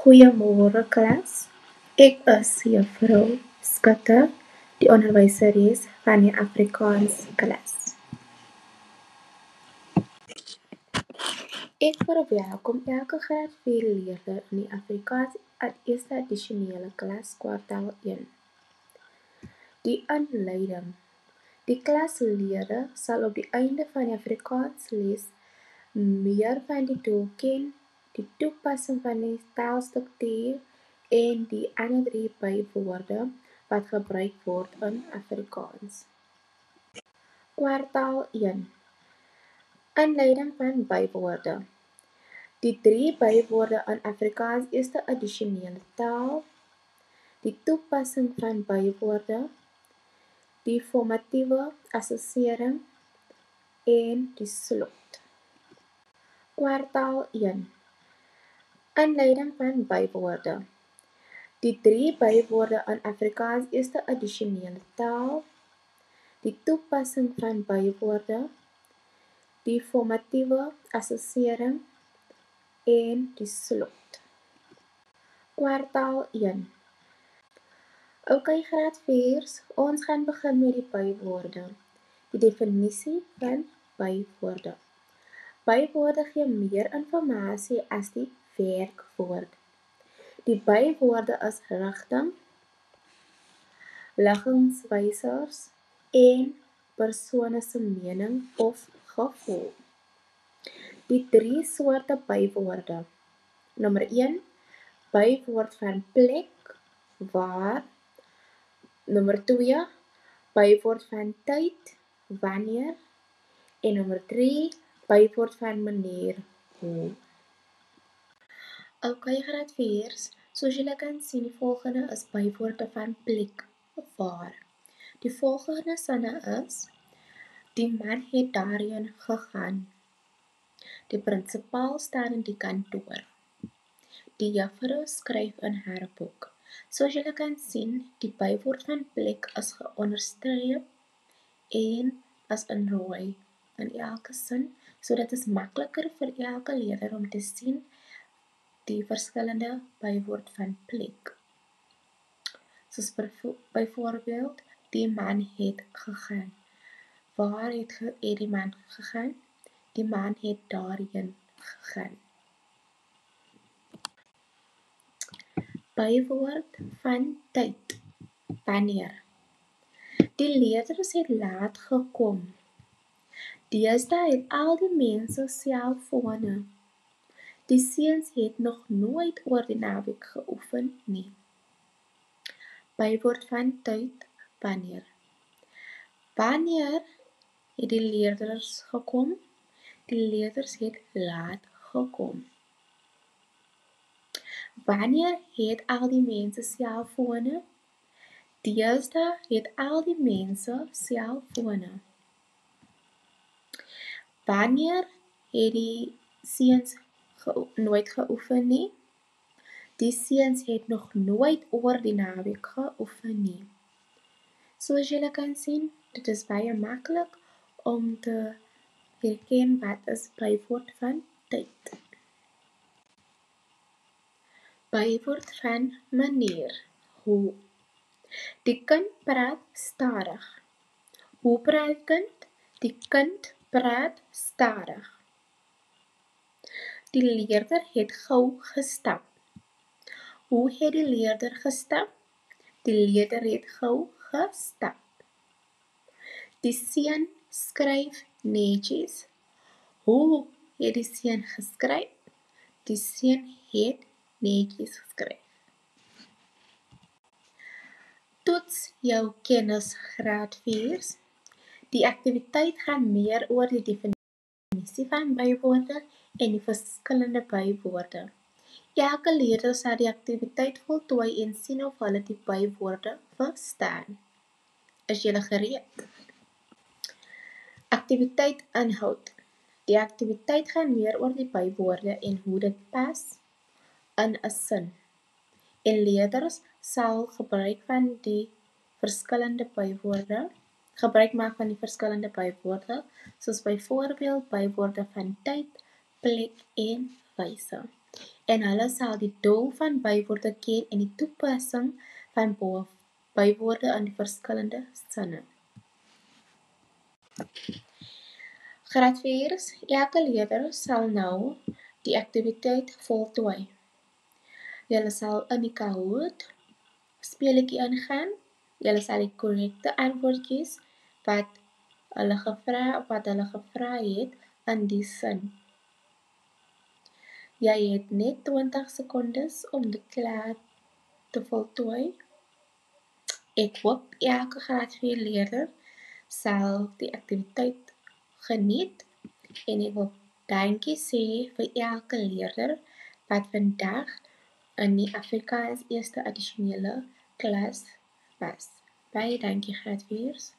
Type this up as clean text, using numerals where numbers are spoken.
Goeiemôre klas. Ek is juffrou Skutte, die onderwyseres van die Afrikaans klas. Ek verwelkom elke graad 4 leerder in die Afrikaans eerste addisionele klas kwartaal 1. Die inleiding. Die klasleerder sal op die einde van die Afrikaans les meer van die doel ken, die toepassing van die taalstruktuur en die ander 3 bywoorde wat gebruik word in Afrikaans. Kwartaal 1. Inleiding van bywoorde. Die 3 bywoorde in Afrikaans eerste addisionele taal, die toepassing van bywoorde, die formatiewe assessering en die slot. Kwartaal 1. Inleiding van bywoorde. Die 3 bywoorde in Afrikaans eerste addisionele taal, die toepassing van bywoorde, die formatiewe assessering en die slot. Kwartaal 1. Okay, graad 4's, ons gaan begin met die bywoorde. Die definisie van bywoorde. Bywoorde gee meer informasie as die werkwoord. Die bywoorde is rigting, liggingswysers en persone se mening of gevoel. Die 3 soorte bywoorde. Nommer 1, bywoord van plek, waar. Nommer 2, bywoord van tyd, wanneer. En nommer 3, bywoord van manier, hoe. Okay, graad 4's, soos julle kan sien, die volgende is bywoorde van plek, waar. Die volgende sinne is: die man het daarheen gegaan. Die prinsipaal staan in die kantoor. Die juffrou skryf in haar boek. Soos julle kan sien, die bywoord van plek is geonderstreep en is in rooi in elke sin, so dit is makliker vir elke leerder om te sien die verskillende bywoord van plek. Soos byvoorbeeld, die man het gegaan. Waar het die man gegaan? Die man het daarheen gegaan. Bywoord van tyd, wanneer. Die leerders het laat gekom. Deesdae het al die mense selfone. Die seuns het nog nooit oor die naweek geoefen nie. Bywoord van tyd, wanneer. Wanneer het die leerders gekom? Die leerders het laat gekom. Wanneer het al die mense selfone? Deesdae het al die mense selfone. Wanneer het die seuns nooit geoefen nie? Die seuns het nog nooit oor die naweek geoefen nie. Soos julle kan sien, dit is baie maklik om te herken wat is bywoord van tyd. Bywoord van manier, hoe. Die kind praat stadig. Hoe praat die kind? Die kind praat stadig. Die leerder het gou gestap. Hoe het die leerder gestap? Die leerder het gou gestap. Die seun skryf netjies. Hoe het die seun geskryf? Die seun het netjies geskryf. Toets jou kennis, graad 4's. Die aktiwiteit gaan meer oor die definisie van bywoorde en die verskillende bywoorde. Elke leerder sal die aktiwiteit voltooi en sien of hulle die bywoorde verstaan. Is julle gereed? Aktiwiteit inhoud. Die aktiwiteit gaan meer oor die bywoorde en hoe dit pas in 'n sin. En leerders sal gebruik maak van die verskillende bywoorde, soos byvoorbeeld bywoorde van tyd, plek en wyse. en hulle sal die doel van bywoorde ken en die toepassing van bywoorde in die verskillende sinne. Graad 4, elke leerder sal nou die aktiwiteit voltooi. Julle sal in die Kahoot speletjie ingaan. Julle sal die korrekte antwoord kies wat hulle gevra het in die sin. Jy het net 20 sekondes om dit klaar te voltooi. Ek hoop elke graad 4 leerder sal die aktiwiteit geniet en ek wil dankie sê vir elke leerder wat vandag in die Afrikaans eerste addisionele klas was. Baie dankie graad 4's.